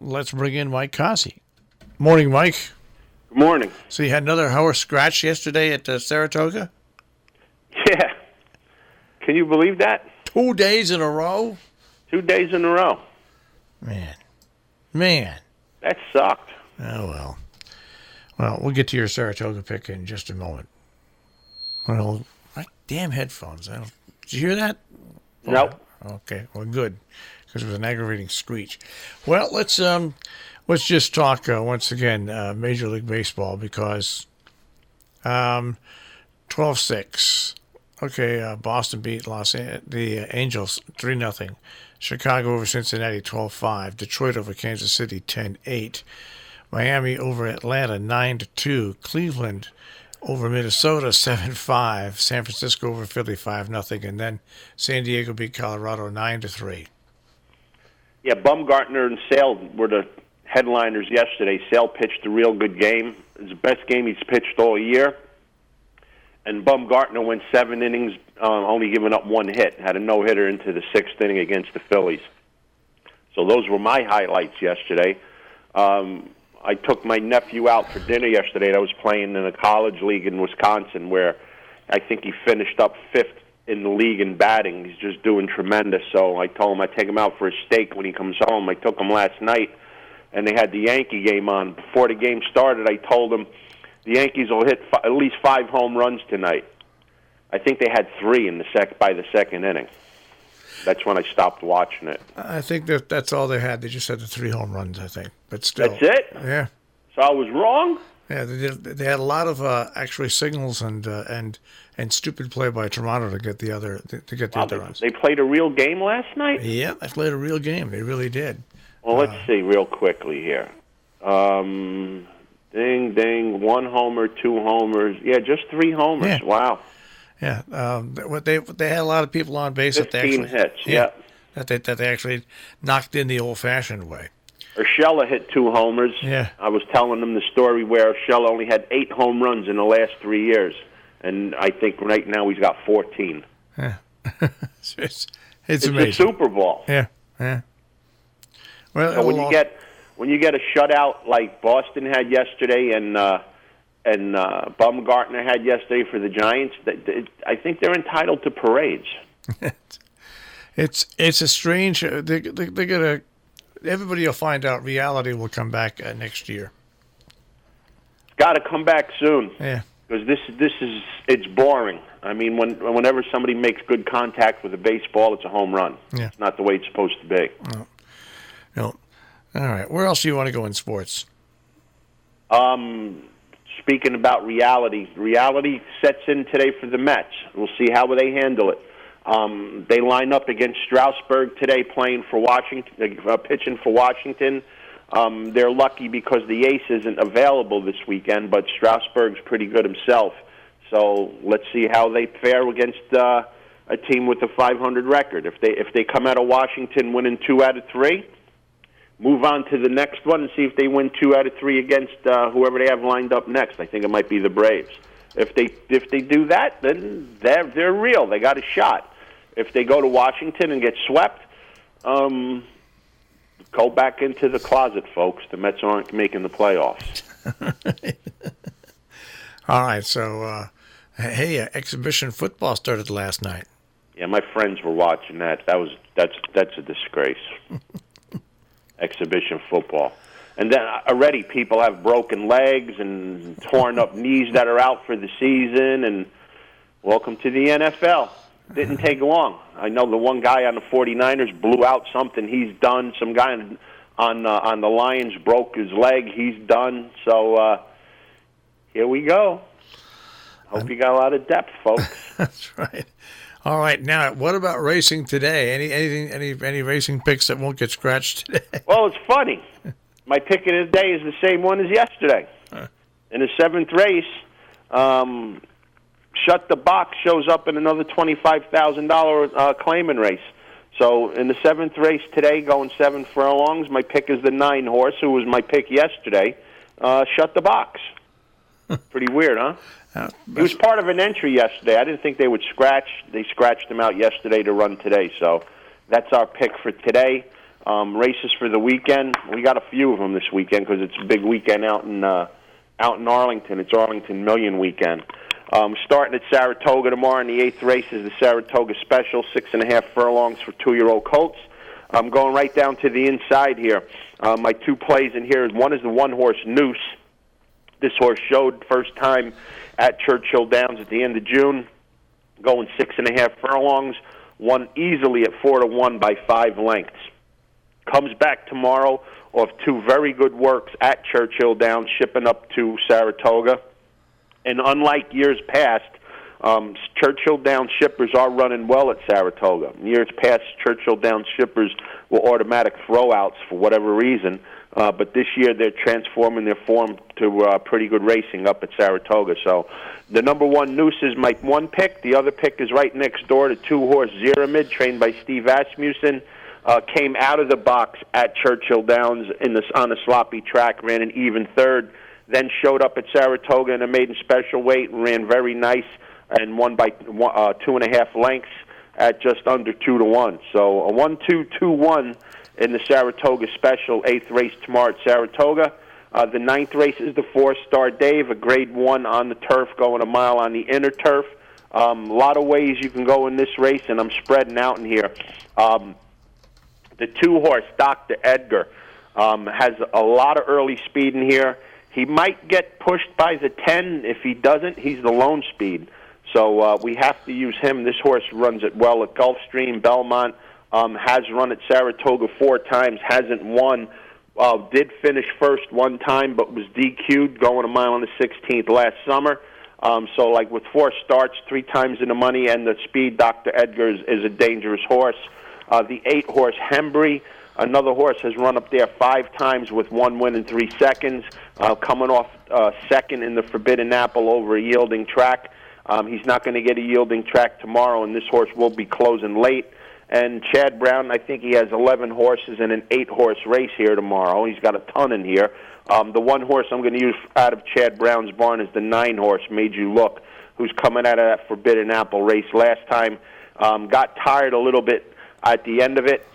let's bring in Mike Cozzi. Morning, Mike. Good morning. So you had another horse scratch yesterday at Saratoga? Yeah. Can you believe that? 2 days in a row? 2 days in a row. Man. That sucked. Oh, well. Well, we'll get to your Saratoga pick in just a moment. Well, my damn headphones. Did you hear that? Nope. Okay, well, good, because it was an aggravating screech. Well, let's just talk once again Major League Baseball, because 12-6. Okay, Boston beat the Angels 3-0. Chicago over Cincinnati 12-5. Detroit over Kansas City 10-8. Miami over Atlanta 9-2. Cleveland over Minnesota 7-5. San Francisco over Philly 5-0. And then San Diego beat Colorado 9-3. Yeah, Bumgarner and Sale were the headliners yesterday. Sale pitched a real good game. It was the best game he's pitched all year. And Bumgarner went 7 innings, only giving up 1 hit. Had a no-hitter into the 6th inning against the Phillies. So those were my highlights yesterday. I took my nephew out for dinner yesterday. I was playing in a college league in Wisconsin where I think he finished up 5th in the league in batting. He's just doing tremendous. So I told him I'd take him out for a steak when he comes home. I took him last night, and they had the Yankee game on. Before the game started, I told him the Yankees will hit at least 5 home runs tonight. I think they had 3 by the 2nd inning. That's when I stopped watching it. I think that's all they had. They just had the 3 home runs, I think. But still, that's it. Yeah. So I was wrong. Yeah, they had a lot of actually signals and stupid play by Toronto to get the other runs. They played a real game last night. Yeah, they played a real game. They really did. Well, let's see real quickly here. Ding, ding, 1 homer, 2 homers. Yeah, just 3 homers. Yeah. Wow. Yeah, they had a lot of people on base 15 hits. Yeah, that they actually knocked in the old-fashioned way. Urshela hit 2 homers. Yeah, I was telling them the story where Urshela only had 8 home runs in the last 3 years, and I think right now he's got 14. Yeah, it's amazing. The Super Bowl. Yeah. Well, so when you get a shutout like Boston had yesterday and Bumgarner had yesterday for the Giants, I think they're entitled to parades. It's a strange. They're gonna. Everybody will find out. Reality will come back next year. It's got to come back soon. Yeah. Because it's boring. I mean, whenever somebody makes good contact with a baseball, it's a home run. Yeah. It's not the way it's supposed to be. No. All right. Where else do you want to go in sports? Speaking about reality sets in today for the Mets. We'll see how they handle it. They line up against Strasburg today, playing for Washington, pitching for Washington. They're lucky because the ace isn't available this weekend, but Strasburg's pretty good himself. So let's see how they fare against a team with a 500 record. If they come out of Washington winning 2 out of 3, move on to the next one and see if they win 2 out of 3 against whoever they have lined up next. I think it might be the Braves. If they do that, then they're real. They got a shot. If they go to Washington and get swept, go back into the closet, folks. The Mets aren't making the playoffs. All right. So, exhibition football started last night. Yeah, my friends were watching that. That's a disgrace. Exhibition football. And then already people have broken legs and torn up knees that are out for the season. And welcome to the NFL. Didn't take long. I know the one guy on the 49ers blew out something. He's done. Some guy on the Lions broke his leg. He's done. So here we go. Hope you got a lot of depth, folks. That's right. All right, now what about racing today? Any racing picks that won't get scratched today? Well, it's funny. My pick of the day is the same one as yesterday. In the 7th race, Shut the Box shows up in another $25,000 claiming race. So in the 7th race today, going 7 furlongs, my pick is the 9 horse, who was my pick yesterday. Shut the Box. Pretty weird, huh? He was part of an entry yesterday. I didn't think they would scratch. They scratched him out yesterday to run today. So that's our pick for today. Races for the weekend. We got a few of them this weekend because it's a big weekend out in Arlington. It's Arlington Million weekend. Starting at Saratoga tomorrow in the 8th race is the Saratoga Special, 6.5 furlongs for 2-year-old colts. I'm going right down to the inside here. My two plays in here, one is the one-horse Noose. This horse showed first time at Churchill Downs at the end of June, going 6.5 furlongs, won easily at 4-1 by 5 lengths. Comes back tomorrow off 2 very good works at Churchill Downs, shipping up to Saratoga. And unlike years past, Churchill Downs shippers are running well at Saratoga. In years past, Churchill Downs shippers were automatic throwouts for whatever reason, but this year they're transforming their form to pretty good racing up at Saratoga. So the number 1 Noose is my one pick. The other pick is right next door to 2-horse Zeramid, trained by Steve Asmussen. Came out of the box at Churchill Downs on a sloppy track, ran an even third, then showed up at Saratoga in a maiden special weight and ran very nice and won by 2.5 lengths at just under 2-1. So a 1-2-2-1 in the Saratoga Special, 8th race tomorrow at Saratoga. The 9th race is the 4-star Dave, a grade 1 on the turf, going a mile on the inner turf. A lot of ways you can go in this race, and I'm spreading out in here. The 2-horse, Dr. Edgar, has a lot of early speed in here. He might get pushed by the 10. If he doesn't, he's the lone speed. So we have to use him. This horse runs it well at Gulfstream, Belmont, has run at Saratoga 4 times, hasn't won. Did finish first 1 time, but was DQ'd going a mile on the 16th last summer. So like with 4 starts, 3 times in the money, and the speed, Dr. Edgar is a dangerous horse. The 8-horse Hembry, another horse, has run up there 5 times with 1 win in 3 seconds, coming off second in the Forbidden Apple over a yielding track. He's not going to get a yielding track tomorrow, and this horse will be closing late. And Chad Brown, I think he has 11 horses in an 8-horse race here tomorrow. He's got a ton in here. The 1 horse I'm going to use out of Chad Brown's barn is the 9-horse, Made You Look, who's coming out of that Forbidden Apple race last time. Got tired a little bit at the end of it,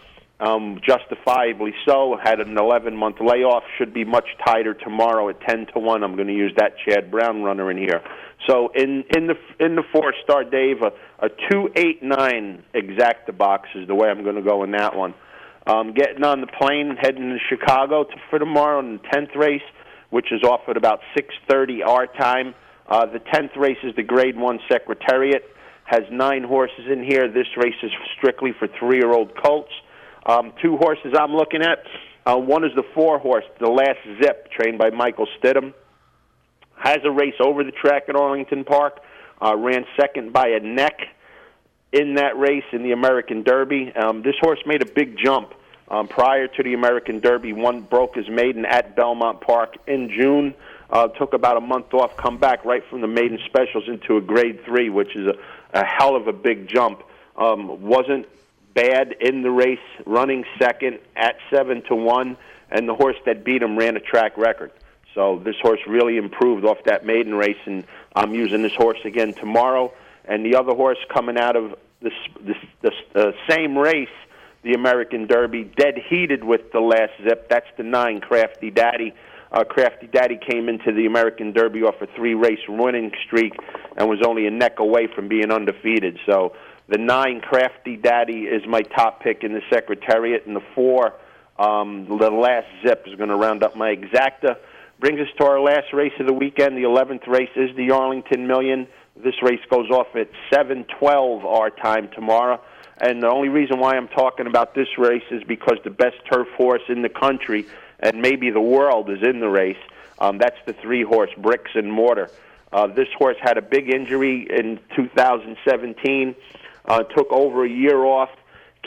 justifiably so. Had an 11-month layoff. Should be much tighter tomorrow at 10-1. I'm going to use that Chad Brown runner in here. So in the 4-star Dave, a 2-8-9 exacta box is the way I'm going to go in that one. Getting on the plane, heading to Chicago for tomorrow in the 10th race, which is off at about 6:30 our time. The 10th race is the Grade 1 Secretariat. Has 9 horses in here. This race is strictly for 3-year-old colts. 2 horses I'm looking at. One is the 4-horse, The Last Zip, trained by Michael Stidham. Has a race over the track at Arlington Park. Ran second by a neck in that race in the American Derby. This horse made a big jump prior to the American Derby. Broke his maiden at Belmont Park in June. Took about a month off, come back right from the maiden specials into a Grade 3, which is a hell of a big jump. Wasn't bad in the race, running second at 7-1, and the horse that beat him ran a track record. So this horse really improved off that maiden race, and I'm using this horse again tomorrow. And the other horse coming out of the same race, the American Derby, dead heated with The Last Zip. That's the 9, Crafty Daddy. Crafty Daddy came into the American Derby off a 3-race winning streak and was only a neck away from being undefeated. So the 9, Crafty Daddy, is my top pick in the Secretariat, and the 4, The Last Zip, is going to round up my exacta. Brings us to our last race of the weekend. The 11th race is the Arlington Million. This race goes off at 7:12 our time tomorrow. And the only reason why I'm talking about this race is because the best turf horse in the country, and maybe the world, is in the race. That's the 3-horse, Bricks and Mortar. This horse had a big injury in 2017, took over a year off,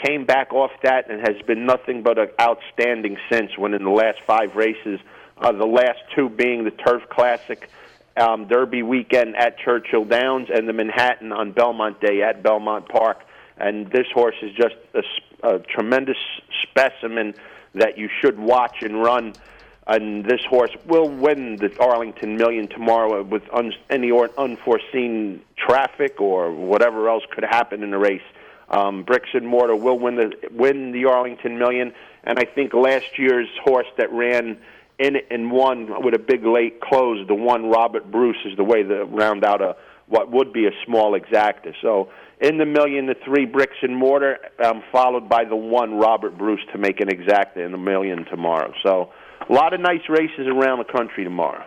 came back off that, and has been nothing but outstanding since, winning the last 5 races. The last 2 being the Turf Classic Derby weekend at Churchill Downs and the Manhattan on Belmont Day at Belmont Park. And this horse is just a tremendous specimen that you should watch and run. And this horse will win the Arlington Million tomorrow with any unforeseen traffic or whatever else could happen in the race. Bricks and Mortar will win the Arlington Million, and I think last year's horse that ran in it and won with a big late close, the one Robert Bruce, is the way to round out what would be a small exacta. So in the million, the 3 Bricks and Mortar, followed by the 1 Robert Bruce to make an exacta in the million tomorrow. So a lot of nice races around the country tomorrow.